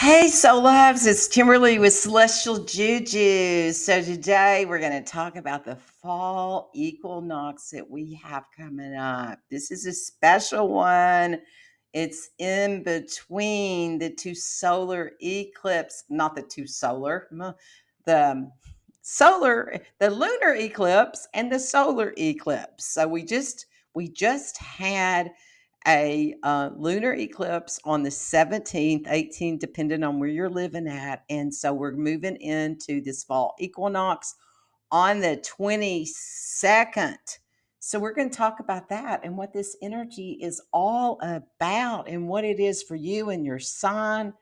Hey, Soul Loves, it's Kimberly with Celestial Juju. So, today we're going to talk about the fall equinox that we have coming up. This is a special one. It's in between the two solar eclipse, not the two solar, the the lunar eclipse and the solar eclipse. So, we just had a lunar eclipse on the 17th, 18th, depending on where you're living at. And so we're moving into this fall equinox on the 22nd. So we're going to talk about that and what this energy is all about and what it is for you and your sign,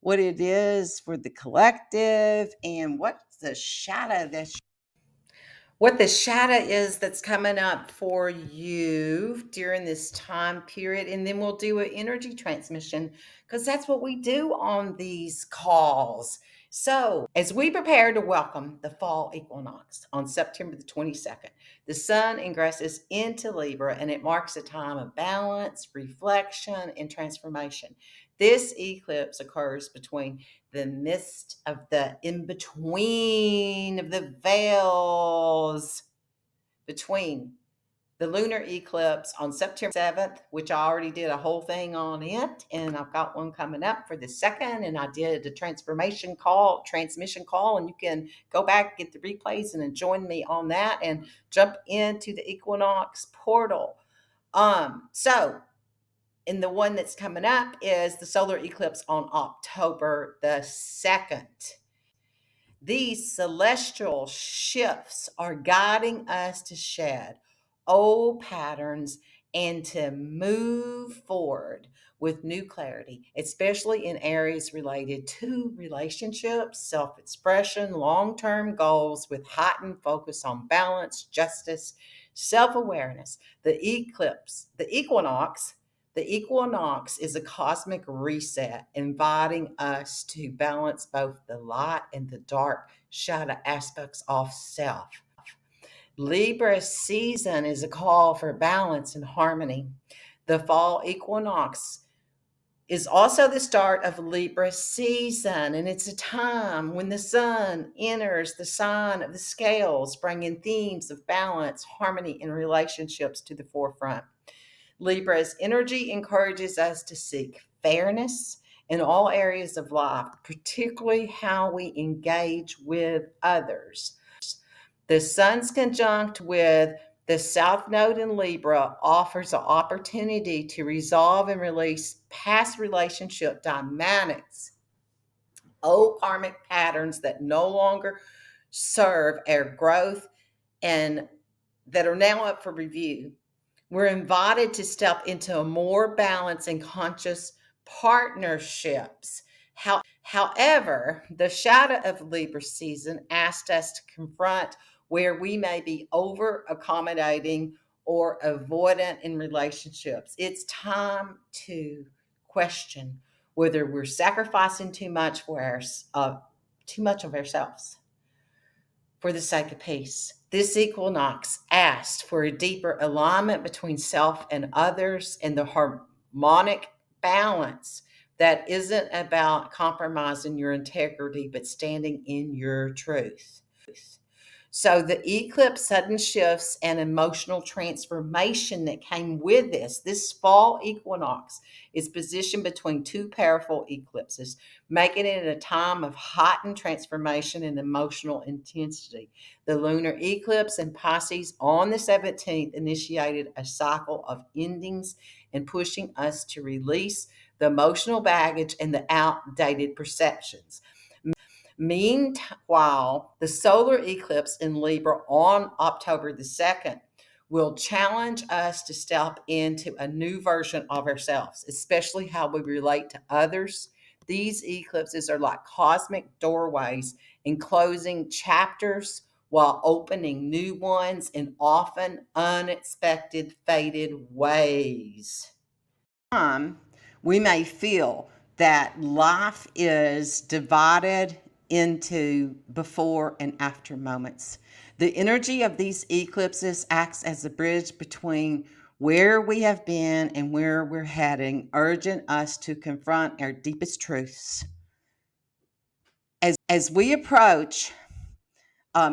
what it is for the collective, and what the shadow is that's coming up for you during this time period. And then we'll do an energy transmission because that's what we do on these calls. So, as we prepare to welcome the fall equinox on September the 22nd, the sun ingresses into Libra and it marks a time of balance, reflection, and transformation. This eclipse occurs between the midst of the in between of the veils between the lunar eclipse on September 7th, which I already did a whole thing on it, and I've got one coming up for the second, and I did a transmission call, and you can go back, get the replays, and then join me on that and jump into the equinox portal. So and the one that's coming up is the solar eclipse on October the 2nd. These celestial shifts are guiding us to shed old patterns and to move forward with new clarity, especially in areas related to relationships, self expression, long term goals with heightened focus on balance, justice, self awareness. The equinox is a cosmic reset, inviting us to balance both the light and the dark shadow aspects of self. Libra season is a call for balance and harmony. The fall equinox is also the start of Libra season, and it's a time when the sun enters the sign of the scales, bringing themes of balance, harmony, and relationships to the forefront. Libra's energy encourages us to seek fairness in all areas of life, particularly how we engage with others. The sun's conjunct with the South Node in Libra offers an opportunity to resolve and release past relationship dynamics, old karmic patterns that no longer serve our growth and that are now up for review. We're invited to step into a more balanced and conscious partnerships. However, the shadow of Libra season asked us to confront where we may be over accommodating or avoidant in relationships. It's time to question whether we're sacrificing too much of ourselves for the sake of peace. This equinox asked for a deeper alignment between self and others and the harmonic balance that isn't about compromising your integrity, but standing in your truth. So the eclipse, sudden shifts, and emotional transformation that came with this fall equinox is positioned between two powerful eclipses, making it a time of heightened transformation and emotional intensity. The lunar eclipse in Pisces on the 17th initiated a cycle of endings and pushing us to release the emotional baggage and the outdated perceptions. Meanwhile, the solar eclipse in Libra on October the 2nd will challenge us to step into a new version of ourselves, especially how we relate to others. These eclipses are like cosmic doorways in closing chapters while opening new ones in often unexpected, faded ways. We may feel that life is divided into before and after moments. The energy of these eclipses acts as a bridge between where we have been and where we're heading, urging us to confront our deepest truths. As we approach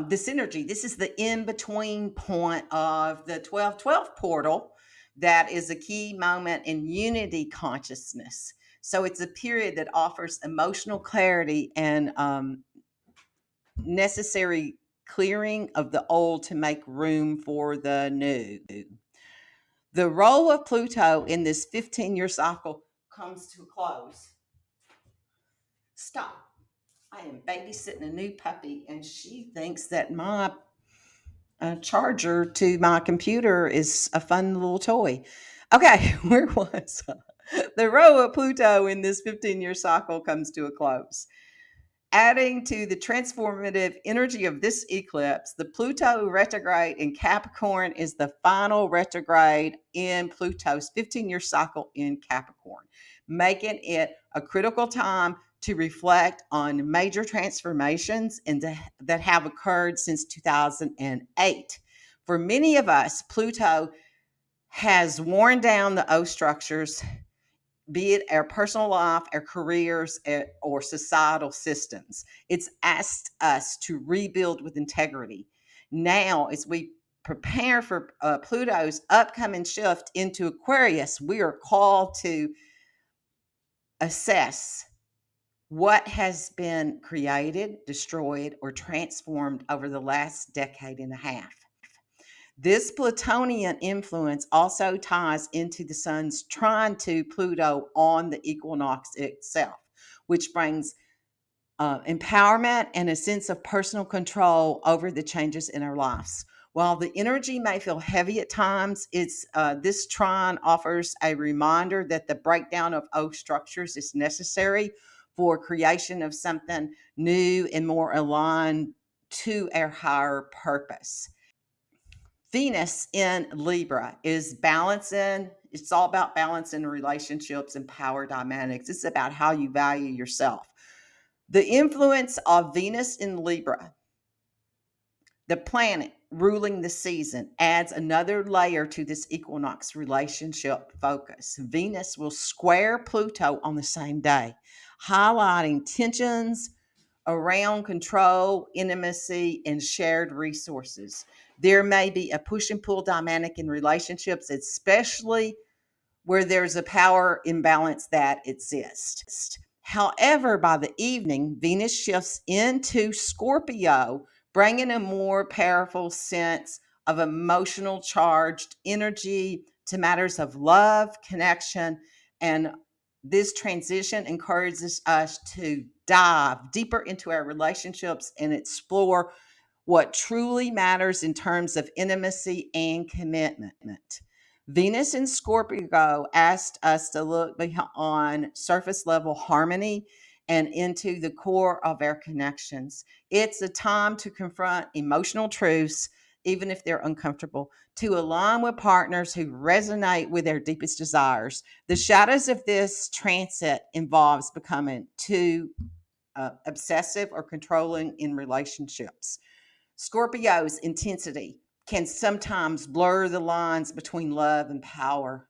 this energy, this is the in-between point of the 1212 portal. That is a key moment in unity consciousness. So it's a period that offers emotional clarity and necessary clearing of the old to make room for the new. The role of Pluto in this 15-year cycle comes to a close. Stop. I am babysitting a new puppy, and she thinks that my charger to my computer is a fun little toy. Okay, where was the role of Pluto in this 15-year cycle comes to a close. Adding to the transformative energy of this eclipse, the Pluto retrograde in Capricorn is the final retrograde in Pluto's 15-year cycle in Capricorn, making it a critical time to reflect on major transformations that have occurred since 2008. For many of us, Pluto has worn down the old structures, be it our personal life, our careers, or societal systems. It's asked us to rebuild with integrity. Now, as we prepare for Pluto's upcoming shift into Aquarius, we are called to assess what has been created, destroyed, or transformed over the last decade and a half. This Plutonian influence also ties into the sun's trine to Pluto on the equinox itself, which brings empowerment and a sense of personal control over the changes in our lives. While the energy may feel heavy at times, this trine offers a reminder that the breakdown of old structures is necessary for creation of something new and more aligned to our higher purpose. Venus in Libra is balancing. It's all about balancing relationships and power dynamics. It's about how you value yourself. The influence of Venus in Libra, the planet ruling the season, adds another layer to this equinox relationship focus. Venus will square Pluto on the same day, highlighting tensions around control, intimacy, and shared resources. There may be a push and pull dynamic in relationships, especially where there's a power imbalance that exists. However, by the evening, Venus shifts into Scorpio, bringing a more powerful sense of emotional charged energy to matters of love, connection, and this transition encourages us to dive deeper into our relationships and explore what truly matters in terms of intimacy and commitment. Venus in Scorpio asked us to look beyond surface level harmony and into the core of our connections. It's a time to confront emotional truths, even if they're uncomfortable, to align with partners who resonate with their deepest desires. The shadows of this transit involves becoming too obsessive or controlling in relationships. Scorpio's intensity can sometimes blur the lines between love and power.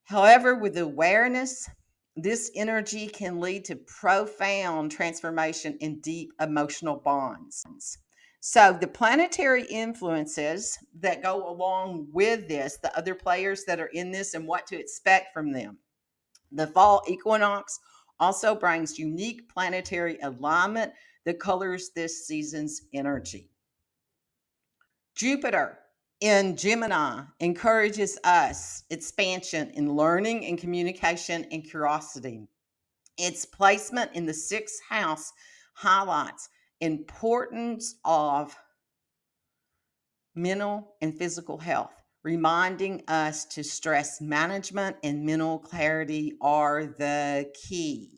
However, with awareness, this energy can lead to profound transformation in deep emotional bonds. So, the planetary influences that go along with this, the other players that are in this, and what to expect from them. The fall equinox also brings unique planetary alignment that colors this season's energy. Jupiter in Gemini encourages us expansion in learning and communication and curiosity. Its placement in the sixth house highlights importance of mental and physical health, reminding us to stress management and mental clarity are the key.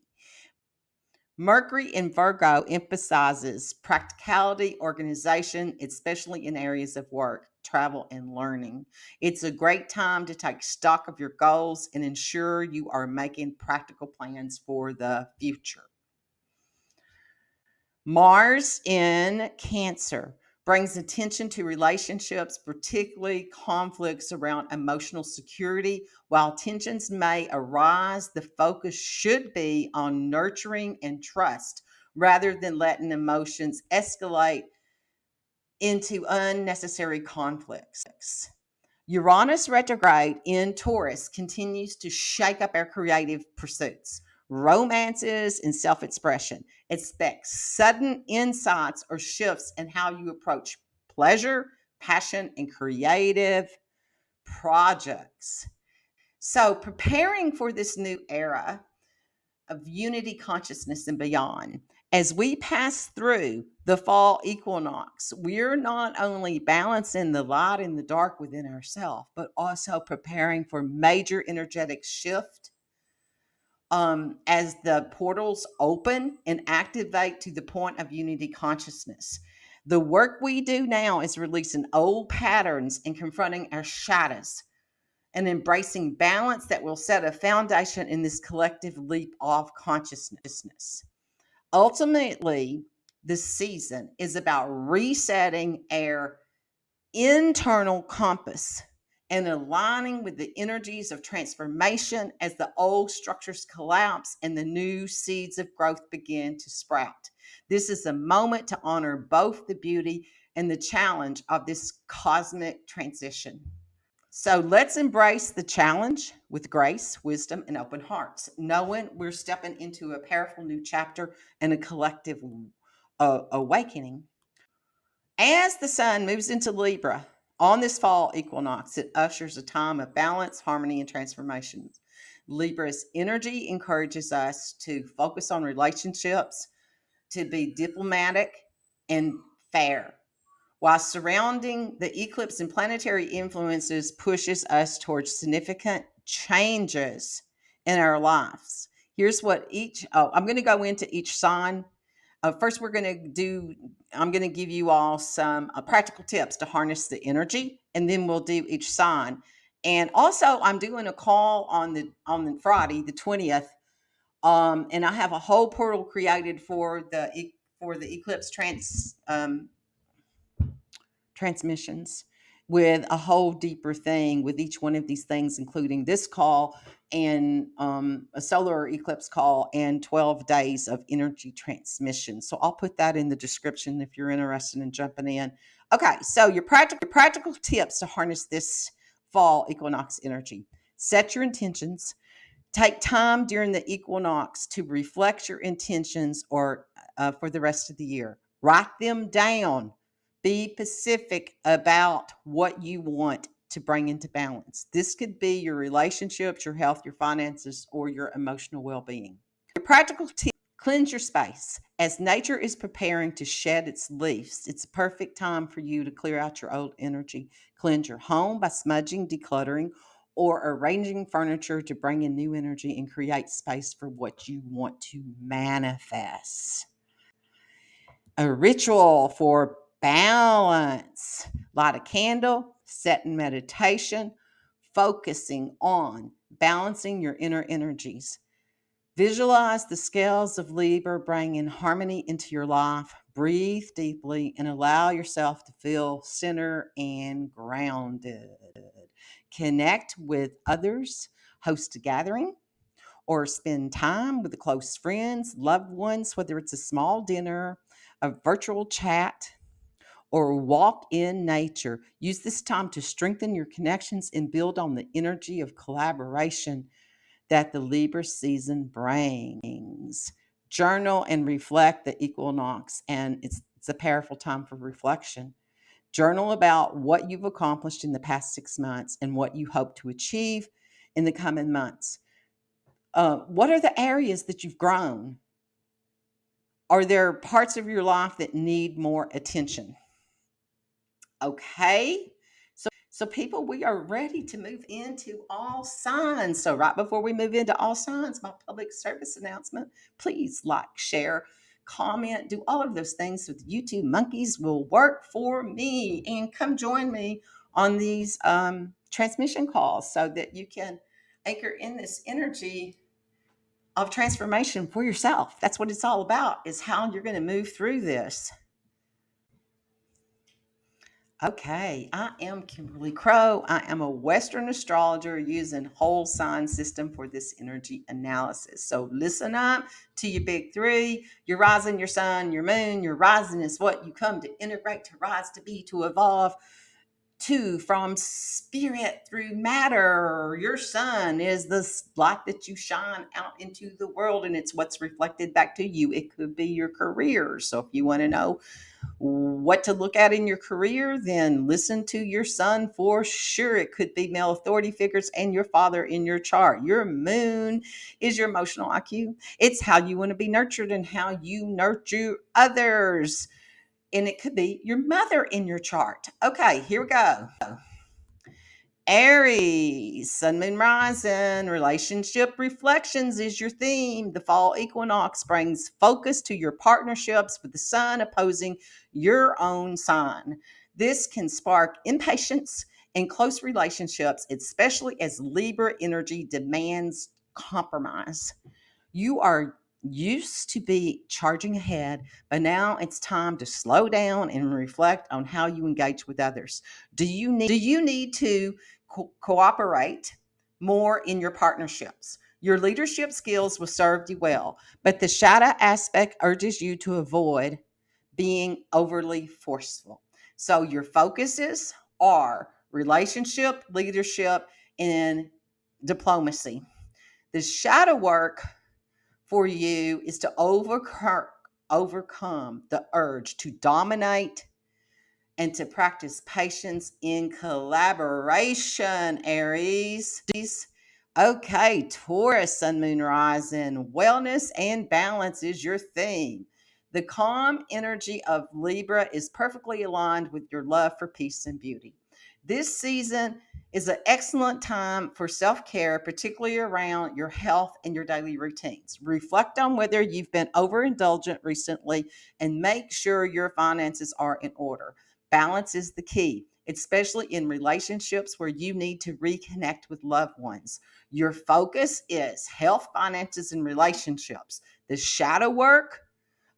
Mercury in Virgo emphasizes practicality, organization, especially in areas of work, travel, and learning. It's a great time to take stock of your goals and ensure you are making practical plans for the future. Mars in Cancer brings attention to relationships, particularly conflicts around emotional security. While tensions may arise, the focus should be on nurturing and trust rather than letting emotions escalate into unnecessary conflicts. Uranus retrograde in Taurus continues to shake up our creative pursuits, romances, and self expression. Expect sudden insights or shifts in how you approach pleasure, passion, and creative projects. So, preparing for this new era of unity consciousness and beyond. As we pass through the fall equinox, we're not only balancing the light and the dark within ourselves, but also preparing for major energetic shift as the portals open and activate to the point of unity consciousness. The work we do now is releasing old patterns and confronting our shadows and embracing balance that will set a foundation in this collective leap of consciousness. Ultimately, this season is about resetting our internal compass and aligning with the energies of transformation as the old structures collapse and the new seeds of growth begin to sprout. This is a moment to honor both the beauty and the challenge of this cosmic transition. So let's embrace the challenge with grace, wisdom, and open hearts, knowing we're stepping into a powerful new chapter and a collective awakening. As the sun moves into Libra on this fall equinox, it ushers a time of balance, harmony, and transformation. Libra's energy encourages us to focus on relationships, to be diplomatic and fair, while surrounding the eclipse and planetary influences pushes us towards significant changes in our lives. Here's what I'm going to go into each sign. First, I'm going to give you all some practical tips to harness the energy, and then we'll do each sign. And also, I'm doing a call on the Friday, the 20th, and I have a whole portal created for the eclipse transmissions with a whole deeper thing with each one of these things, including this call and a solar eclipse call and 12 days of energy transmission. So I'll put that in the description if you're interested in jumping in. Okay, so your practical tips to harness this fall equinox energy. Set your intentions. Take time during the equinox to reflect your intentions or for the rest of the year. Write them down. Be specific about what you want to bring into balance. This could be your relationships, your health, your finances, or your emotional well being. Your practical tip: cleanse your space. As nature is preparing to shed its leaves, it's a perfect time for you to clear out your old energy. Cleanse your home by smudging, decluttering, or arranging furniture to bring in new energy and create space for what you want to manifest. A ritual for balance: light a candle, set in meditation, focusing on balancing your inner energies. Visualize the scales of Libra bringing harmony into your life. Breathe deeply and allow yourself to feel centered and grounded. Connect with others, host a gathering, or spend time with the close friends, loved ones, whether it's a small dinner, a virtual chat, or walk in nature. Use this time to strengthen your connections and build on the energy of collaboration that the Libra season brings. Journal and reflect the equinox, and it's a powerful time for reflection. Journal about what you've accomplished in the past 6 months and what you hope to achieve in the coming months. What are the areas that you've grown? Are there parts of your life that need more attention? Okay. So people, we are ready to move into all signs. So right before we move into all signs, my public service announcement, please like, share, comment, do all of those things so the YouTube monkeys will work for me, and come join me on these transmission calls so that you can anchor in this energy of transformation for yourself. That's what it's all about, is how you're going to move through this. Okay, I am Kimberly Crow. I am a Western astrologer using whole sign system for this energy analysis. So listen up to your big three: your rising, your sun, your moon. Your rising is what you come to integrate, to rise, to be, to evolve to from spirit through matter. Your sun is the light that you shine out into the world, and it's what's reflected back to you. It could be your career. So if you want to know what to look at in your career, then listen to your sun for sure. It could be male authority figures and your father in your chart. Your moon is your emotional IQ. It's how you want to be nurtured and how you nurture others. And it could be your mother in your chart. Okay, here we go. Aries, sun, moon, rising, relationship reflections is your theme. The fall equinox brings focus to your partnerships with the sun opposing your own sign. This can spark impatience in close relationships, especially as Libra energy demands compromise. You are used to be charging ahead, but now it's time to slow down and reflect on how you engage with others. Do you need to cooperate more in your partnerships? Your leadership skills will serve you well, but the shadow aspect urges you to avoid being overly forceful. So your focuses are relationship, leadership, and diplomacy. The shadow work for you is to overcome the urge to dominate and to practice patience in collaboration, Aries. Okay, Taurus, sun, moon, rising, wellness and balance is your theme. The calm energy of Libra is perfectly aligned with your love for peace and beauty. This season is an excellent time for self care, particularly around your health and your daily routines. Reflect on whether you've been overindulgent recently and make sure your finances are in order. Balance is the key, especially in relationships where you need to reconnect with loved ones. Your focus is health, finances, and relationships. The shadow work: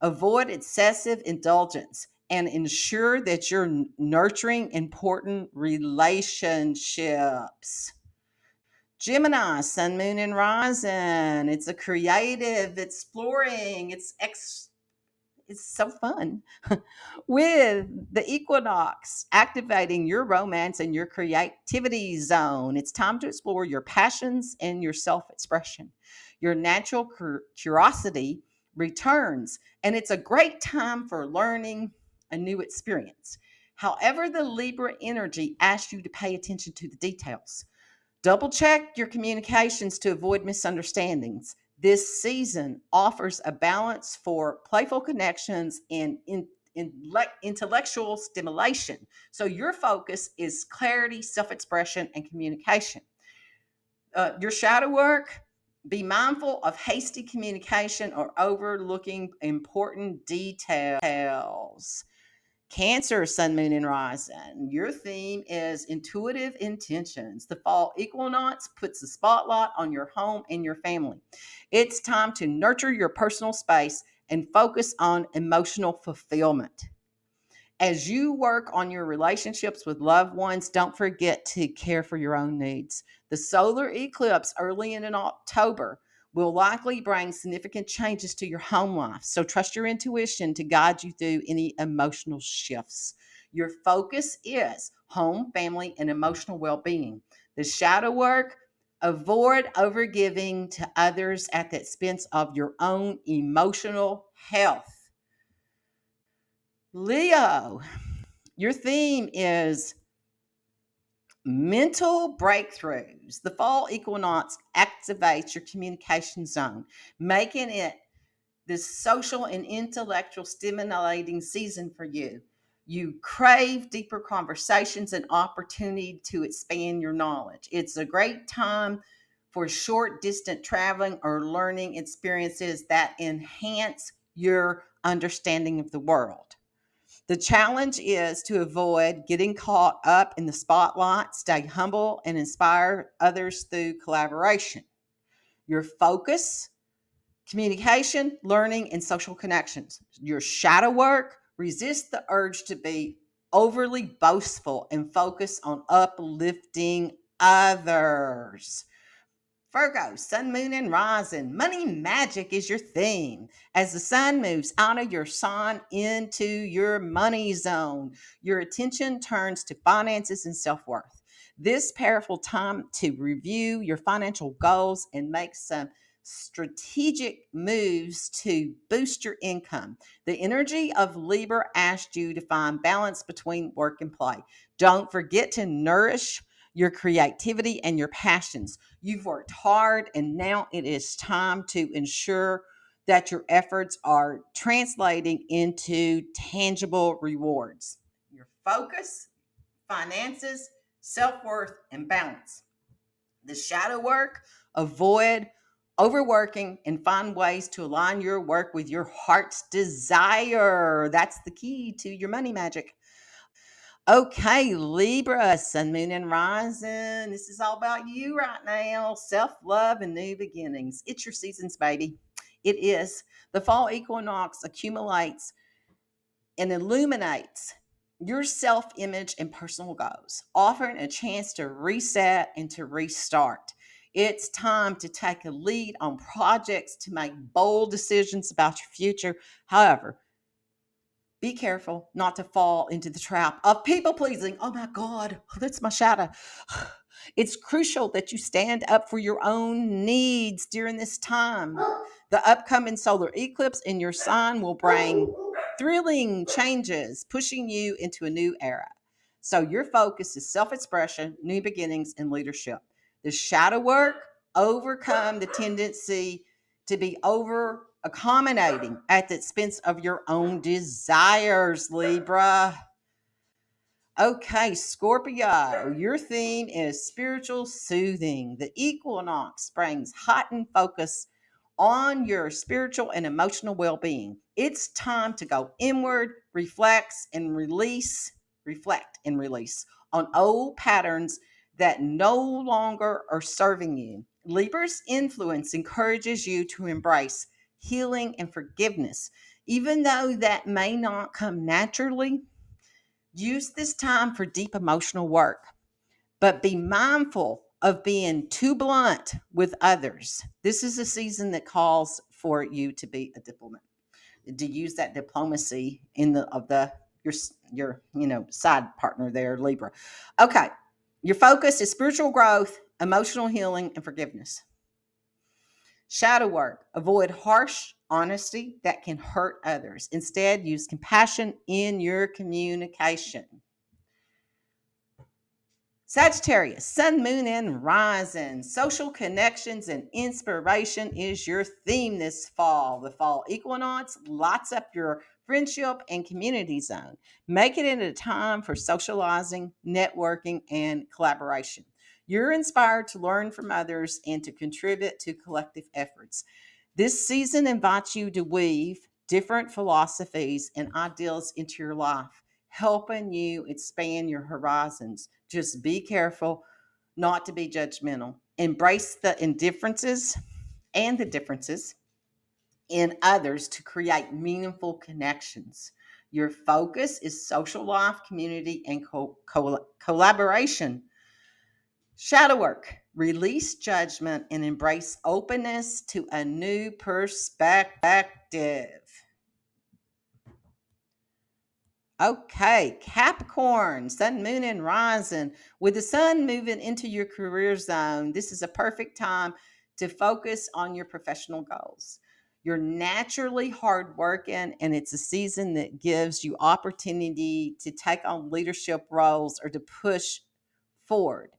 avoid excessive indulgence and ensure that you're nurturing important relationships. Gemini, sun, moon, and rising. It's a creative, exploring, it's so fun. With the equinox activating your romance and your creativity zone, it's time to explore your passions and your self expression. Your natural curiosity returns, and it's a great time for learning a new experience. However, the Libra energy asks you to pay attention to the details. Double check your communications to avoid misunderstandings. This season offers a balance for playful connections and intellectual stimulation. So your focus is clarity, self expression, and communication. Your shadow work: be mindful of hasty communication or overlooking important details. Cancer, sun, moon, and rising. Your theme is intuitive intentions. The fall equinox puts the spotlight on your home and your family. It's time to nurture your personal space and focus on emotional fulfillment. As you work on your relationships with loved ones, don't forget to care for your own needs. The solar eclipse early in October will likely bring significant changes to your home life. So trust your intuition to guide you through any emotional shifts. Your focus is home, family, and emotional well being. The shadow work: avoid overgiving to others at the expense of your own emotional health. Leo, your theme is mental breakthroughs. The fall equinox activates your communication zone, making it this social and intellectual stimulating season for you. You crave deeper conversations and opportunity to expand your knowledge. It's a great time for short distant traveling or learning experiences that enhance your understanding of the world. The challenge is to avoid getting caught up in the spotlight, stay humble, and inspire others through collaboration. Your focus: communication, learning, and social connections. Your shadow work: resist the urge to be overly boastful and focus on uplifting others. Virgo, sun, moon, and rising. Money magic is your theme. As the sun moves out of your sign into your money zone, your attention turns to finances and self worth. This powerful time to review your financial goals and make some strategic moves to boost your income. The energy of Libra asked you to find balance between work and play. Don't forget to nourish your creativity and your passions. You've worked hard, and now it is time to ensure that your efforts are translating into tangible rewards. Your focus, finances, self worth, and balance. The shadow work, avoid overworking and find ways to align your work with your heart's desire. That's the key to your money magic. Okay, Libra, sun, moon, and rising. This is all about you right now. Self love and new beginnings. It's your seasons, baby. It is. The fall equinox accumulates and illuminates your self image and personal goals, offering a chance to reset and to restart. It's time to take a lead on projects to make bold decisions about your future. However, be careful not to fall into the trap of people pleasing. Oh my God, that's my shadow. It's crucial that you stand up for your own needs during this time. The upcoming solar eclipse in your sign will bring thrilling changes, pushing you into a new era. So your focus is self-expression, new beginnings, and leadership. The shadow work overcome the tendency to be over accommodating at the expense of your own desires, Libra. Okay, Scorpio, your theme is spiritual soothing. The equinox brings heightened focus on your spiritual and emotional well being. It's time to go inward, reflect and release on old patterns that no longer are serving you. Libra's influence encourages you to embrace healing and forgiveness. Even though that may not come naturally, use this time for deep emotional work, but be mindful of being too blunt with others. This is a season that calls for you to be a diplomat, to use that diplomacy in the of the your side partner there, Libra. Okay, your focus is spiritual growth, emotional healing, and forgiveness. Shadow work. Avoid harsh honesty that can hurt others. Instead, use compassion in your communication. Sagittarius, sun, moon, and rising. Social connections and inspiration is your theme this fall. The fall equinox lights up your friendship and community zone. Make it into a time for socializing, networking, and collaboration. You're inspired to learn from others and to contribute to collective efforts. This season invites you to weave different philosophies and ideals into your life, helping you expand your horizons. Just be careful not to be judgmental. Embrace the indifferences and the differences in others to create meaningful connections. Your focus is social life, community, and collaboration. Shadow work. Release judgment and embrace openness to a new perspective. Okay, Capricorn, sun, moon, and rising. With the sun moving into your career zone, this is a perfect time to focus on your professional goals. You're naturally hardworking, and it's a season that gives you opportunity to take on leadership roles or to push forward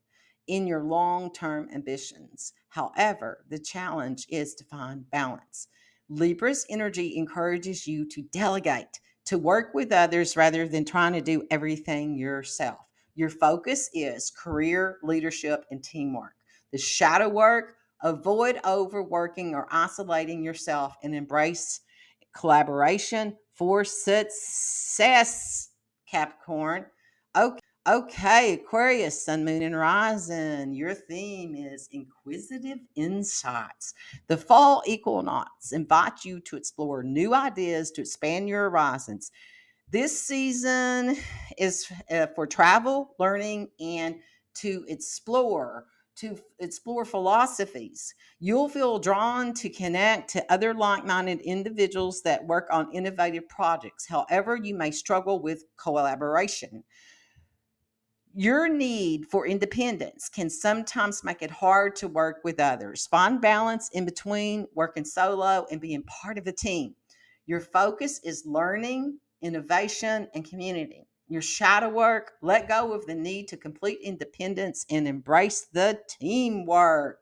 in your long term ambitions. However, the challenge is to find balance. Libra's energy encourages you to delegate, to work with others rather than trying to do everything yourself. Your focus is career, leadership, and teamwork. The shadow work, avoid overworking or isolating yourself and embrace collaboration for success, Capricorn. Okay, Aquarius, sun, moon, and rising. Your theme is inquisitive insights. The fall equinox invites you to explore new ideas to expand your horizons. This season is for travel, learning, and to explore philosophies. You'll feel drawn to connect to other like-minded individuals that work on innovative projects. However, you may struggle with collaboration. Your need for independence can sometimes make it hard to work with others. Find balance in between working solo and being part of a team. Your focus is learning, innovation, and community. Your shadow work, let go of the need to complete independence and embrace the teamwork.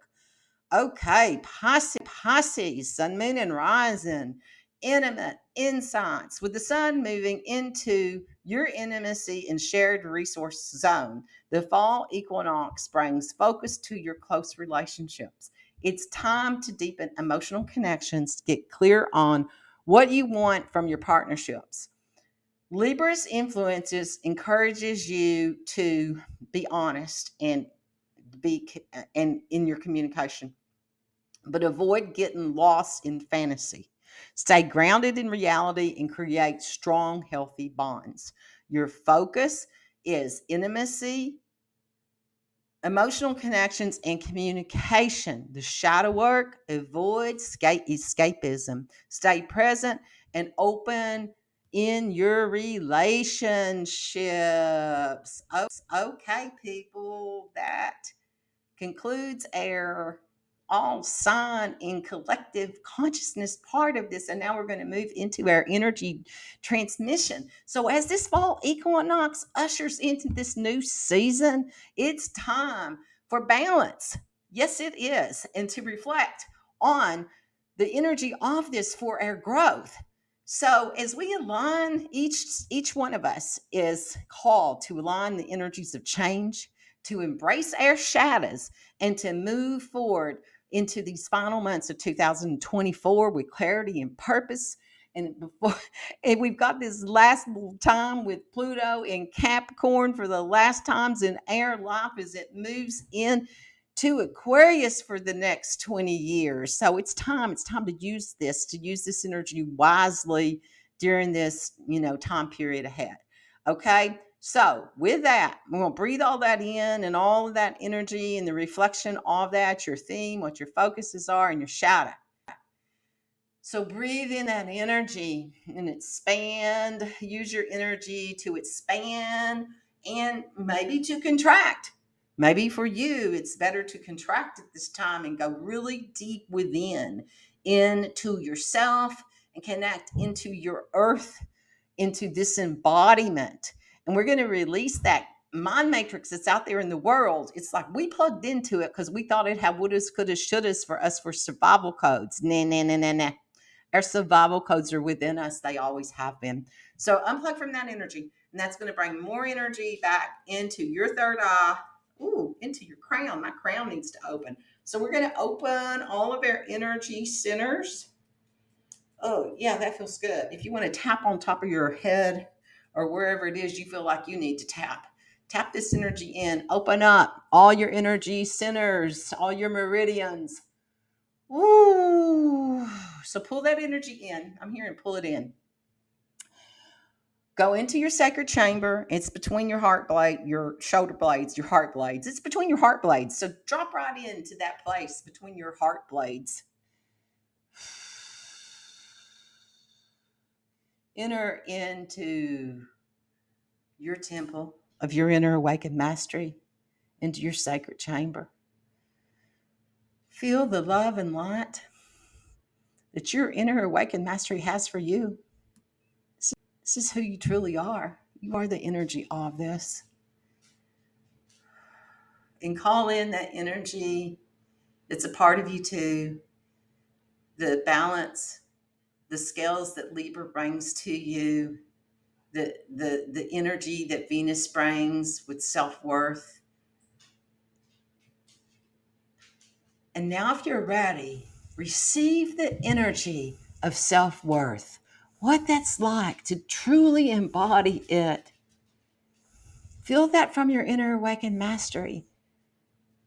Okay, Pisces, Sun, Moon, and Rising, intimate insights. With the Sun moving into your intimacy and shared resource zone, the fall equinox brings focus to your close relationships. It's time to deepen emotional connections, to get clear on what you want from your partnerships. Libra's influences encourages you to be honest and be and in your communication, but avoid getting lost in fantasy. Stay grounded in reality and create strong, healthy bonds. Your focus is intimacy, emotional connections, and communication. The shadow work, avoid escapism. Stay present and open in your relationships. Okay, people, that concludes our all sign and collective consciousness part of this. And now we're going to move into our energy transmission. So, as this fall equinox ushers into this new season, it's time for balance. Yes, it is. And to reflect on the energy of this for our growth. So as we align, each one of us is called to align the energies of change, to embrace our shadows, and to move forward into these final months of 2024 with clarity and purpose. And before, and we've got this last little time with Pluto in Capricorn for the last times in our life as it moves in to Aquarius for the next 20 years. So it's time to use this energy wisely during this, time period ahead. Okay? So, with that, we're going to breathe all that in and all of that energy and the reflection of that, your theme, what your focuses are, and your shadow. So, breathe in that energy and expand. Use your energy to expand and maybe to contract. Maybe for you, it's better to contract at this time and go really deep within into yourself and connect into your earth, into this embodiment. And we're going to release that mind matrix that's out there in the world. It's like we plugged into it because we thought it had wouldas, couldas, shouldas for us for survival codes. Nah, nah, nah, nah, nah. Our survival codes are within us. They always have been. So unplug from that energy. And that's going to bring more energy back into your third eye. Ooh, into your crown. My crown needs to open. So we're going to open all of our energy centers. Oh, yeah, that feels good. If you want to tap on top of your head or wherever it is you feel like you need to tap this energy in. Open up all your energy centers, all your meridians. Woo! So pull that energy in. I'm here and pull it in. Go into your sacred chamber. It's between your heart blade, your shoulder blades, your heart blades. It's between your heart blades. So drop right into that place between your heart blades. Enter into your temple of your inner awakened mastery, into your sacred chamber. Feel the love and light that your inner awakened mastery has for you. This is who you truly are. You are the energy of this. And call in that energy that's a part of you too, the balance, the scales that Libra brings to you, the energy that Venus brings with self-worth. And now, if you're ready, receive the energy of self-worth, what that's like to truly embody it. Feel that from your inner awakened mastery.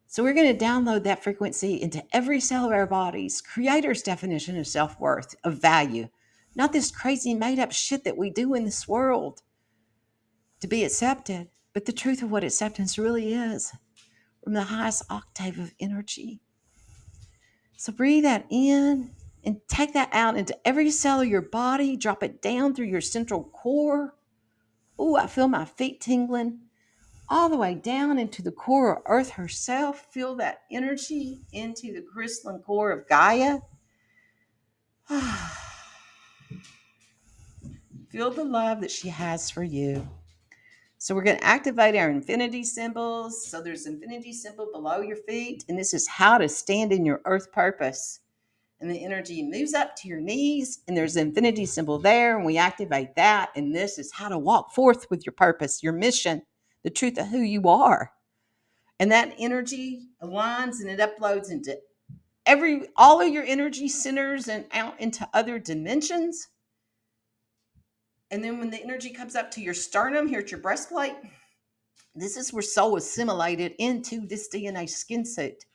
So we're going to download that frequency into every cell of our bodies. Creator's definition of self-worth, of value. Not this crazy made up shit that we do in this world to be accepted, but the truth of what acceptance really is from the highest octave of energy. So breathe that in and take that out into every cell of your body. Drop it down through your central core. Oh, I feel my feet tingling. All the way down into the core of Earth herself. Feel that energy into the crystalline core of Gaia. Feel the love that she has for you. So we're going to activate our infinity symbols. So there's an infinity symbol below your feet, and this is how to stand in your earth purpose. And the energy moves up to your knees, and there's an infinity symbol there, and we activate that. And this is how to walk forth with your purpose, your mission, the truth of who you are. And that energy aligns and it uploads into all of your energy centers and out into other dimensions. And then when the energy comes up to your sternum, here at your breastplate, this is where soul assimilated into this DNA skin suit.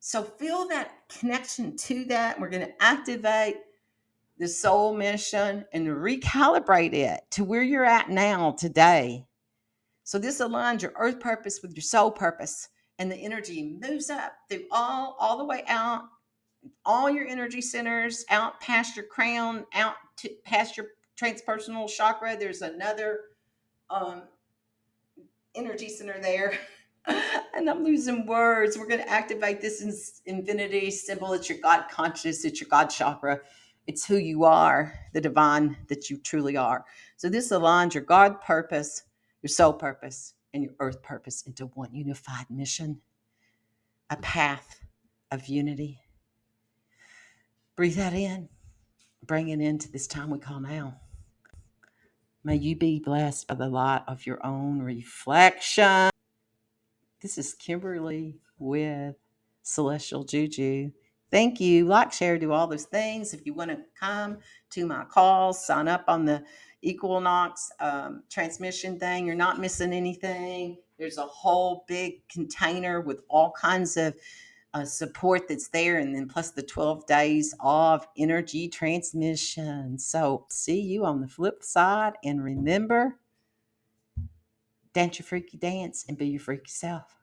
So feel that connection to that. We're going to activate the soul mission and recalibrate it to where you're at now today. So this aligns your earth purpose with your soul purpose, and the energy moves up through all the way out, all your energy centers, out past your crown, out to past your transpersonal chakra. There's another energy center there. And I'm losing words. We're going to activate this infinity symbol. It's your God conscious. It's your God chakra. It's who you are, the divine that you truly are. So this aligns your God purpose, your soul purpose, and your earth purpose into one unified mission, a path of unity. Breathe that in. Bring it into this time we call now. May you be blessed by the light of your own reflection. This is Kimberly with Celestial Juju. Thank you. Like, share, do all those things. If you want to come to my calls, sign up on the Equinox transmission thing. You're not missing anything. There's a whole big container with all kinds of support that's there, and then plus the 12 days of energy transmission. So see you on the flip side, and remember, dance your freaky dance and be your freaky self.